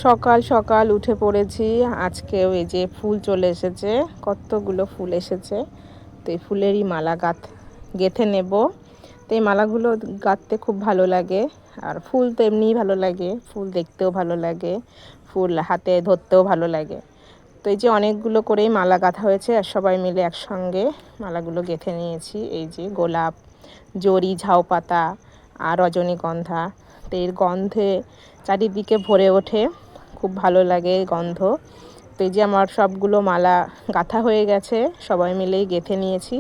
সকাল সকাল উঠে পড়েছি। আজকেও এই যে ফুল চলে এসেছে, কতগুলো ফুল এসেছে। তো এই ফুলেরই মালা গেঁথে নেব। তো এই মালাগুলো গাঁথতে খুব ভালো লাগে, আর ফুল তো এমনিই ভালো লাগে, ফুল দেখতেও ভালো লাগে, ফুল হাতে ধরতেও ভালো লাগে। তো এই যে অনেকগুলো করেই মালা গাঁথা হয়েছে, আর সবাই মিলে একসঙ্গে মালাগুলো গেঁথে নিয়েছি। এই যে গোলাপ, জরি, ঝাউ পাতা আর রজনীগন্ধা। তো এর গন্ধে চারিদিকে ভরে ওঠে, খুব ভালো লাগে গন্ধ। তো এই যে আমার সবগুলো মালা গাঁথা হয়ে গেছে, সবাই মিলেই গেঁথে নিয়েছি।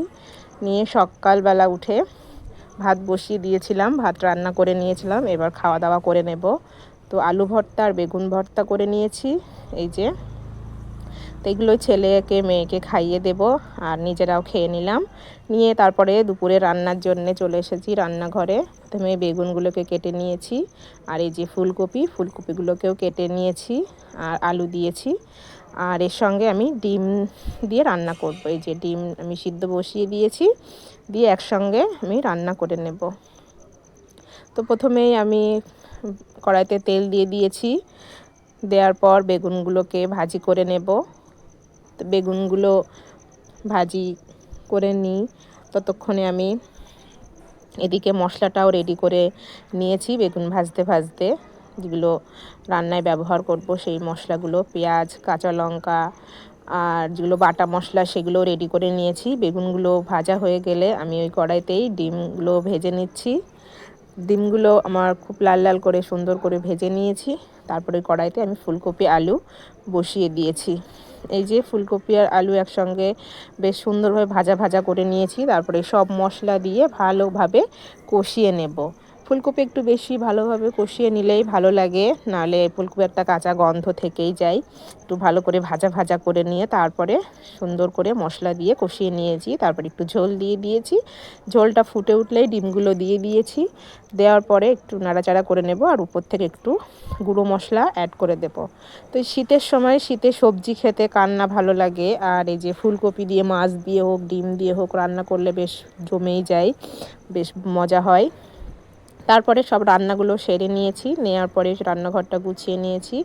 নিয়ে সকালবেলা উঠে ভাত বসিয়ে দিয়েছিলাম, ভাত রান্না করে নিয়েছিলাম, এবার খাওয়া দাওয়া করে নেব। তো আলু ভর্তা আর বেগুন ভর্তা করে নিয়েছি। এই যে তো এগুলো ছেলেকে মেয়েকে খাইয়ে দেব, আর নিজেরাও খেয়ে নিলাম। নিয়ে তারপরে দুপুরে রান্নার জন্য চলে এসেছি রান্নাঘরে। প্রথমে বেগুনগুলোকে কেটে নিয়েছি, আর এই যে ফুলকপিগুলোকেও কেটে নিয়েছি, আর আলু দিয়েছি। আর এর সঙ্গে আমি ডিম দিয়ে রান্না করব। এই যে ডিম আমি সিদ্ধ বসিয়ে দিয়েছি, দিয়ে একসঙ্গে আমি রান্না করে নেব। তো প্রথমেই আমি কড়াইতে তেল দিয়ে দিয়েছি, দেওয়ার পর বেগুনগুলোকে ভাজি করে নেব। তো বেগুনগুলো ভাজি করে নিই, ততক্ষণে আমি এদিকে মশলাটাও রেডি করে নিয়েছি। বেগুন ভাজতে ভাজতে যেগুলো রান্নায় ব্যবহার করব সেই মশলাগুলো, পেঁয়াজ, কাঁচা লঙ্কা আর যেগুলো বাটা মশলা সেগুলো রেডি করে নিয়েছি। বেগুনগুলো ভাজা হয়ে গেলে আমি ওই কড়াইতেই ডিমগুলো ভেজে নিচ্ছি। ডিমগুলো আমার খুব লাল লাল করে সুন্দর করে ভেজে নিয়েছি। তারপরে কড়াইতে আমি ফুলকপি আলু বসিয়ে দিয়েছি। এই যে ফুলকপি আর আলু একসঙ্গে বেশ সুন্দরভাবে ভাজা ভাজা করে নিয়েছি। তারপরে সব মশলা দিয়ে ভালোভাবে কষিয়ে নেব। ফুলকপি একটু বেশি ভালোভাবে কষিয়ে নিলেই ভালো লাগে, নাহলে ফুলকপি একটা কাঁচা গন্ধ থেকেই যায়। একটু ভালো করে ভাজা ভাজা করে নিয়ে তারপরে সুন্দর করে মশলা দিয়ে কষিয়ে নিয়েছি। তারপরে একটু ঝোল দিয়ে দিয়েছি। ঝোলটা ফুটে উঠলেই ডিমগুলো দিয়ে দিয়েছি। দেওয়ার পরে একটু নাড়াচাড়া করে নেব, আর উপর থেকে একটু গুঁড়ো মশলা অ্যাড করে দেব। তো এই শীতের সময় শীতে সবজি খেতে কার না ভালো লাগে, আর এই যে ফুলকপি দিয়ে মাছ দিয়ে হোক ডিম দিয়ে হোক রান্না করলে বেশ জমেই যায়, বেশ মজা হয়। তারপরে সব রান্নাগুলো সেরে নিয়েছি, নেওয়ার পরে রান্নাঘরটা গুছিয়ে নিয়েছি,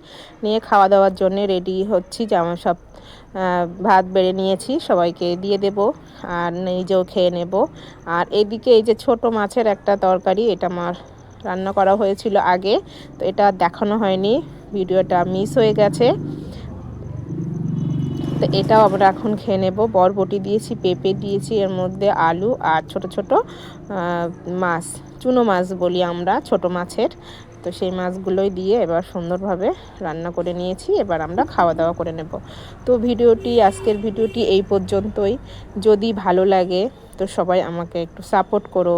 নিয়ে খাওয়া দাওয়ার জন্য রেডি হচ্ছি। যেমন সব ভাত বেড়ে নিয়েছি, সবাইকে দিয়ে দেব, আর নিজেও খেয়ে নেব। আর এদিকে এই যে ছোট মাছের একটা তরকারি, এটা আমার রান্না করা হয়েছিল আগে, তো এটা দেখানো হয়নি, ভিডিওটা মিস হয়ে গেছে। তো এটাও আমরা এখন খেয়ে নেব। বরবটি দিয়েছি, পেঁপে দিয়েছি, এর মধ্যে আলু আর ছোট ছোট মাছ, চুনো মাছ বলি আমরা ছোট মাছের। তো সেই মাছগুলোই দিয়ে এবার সুন্দরভাবে রান্না করে নিয়েছি। এবার আমরা খাওয়া দাওয়া করে নেব। তো আজকের ভিডিওটি এই পর্যন্তই। যদি ভালো লাগে তো সবাই আমাকে একটু সাপোর্ট করো।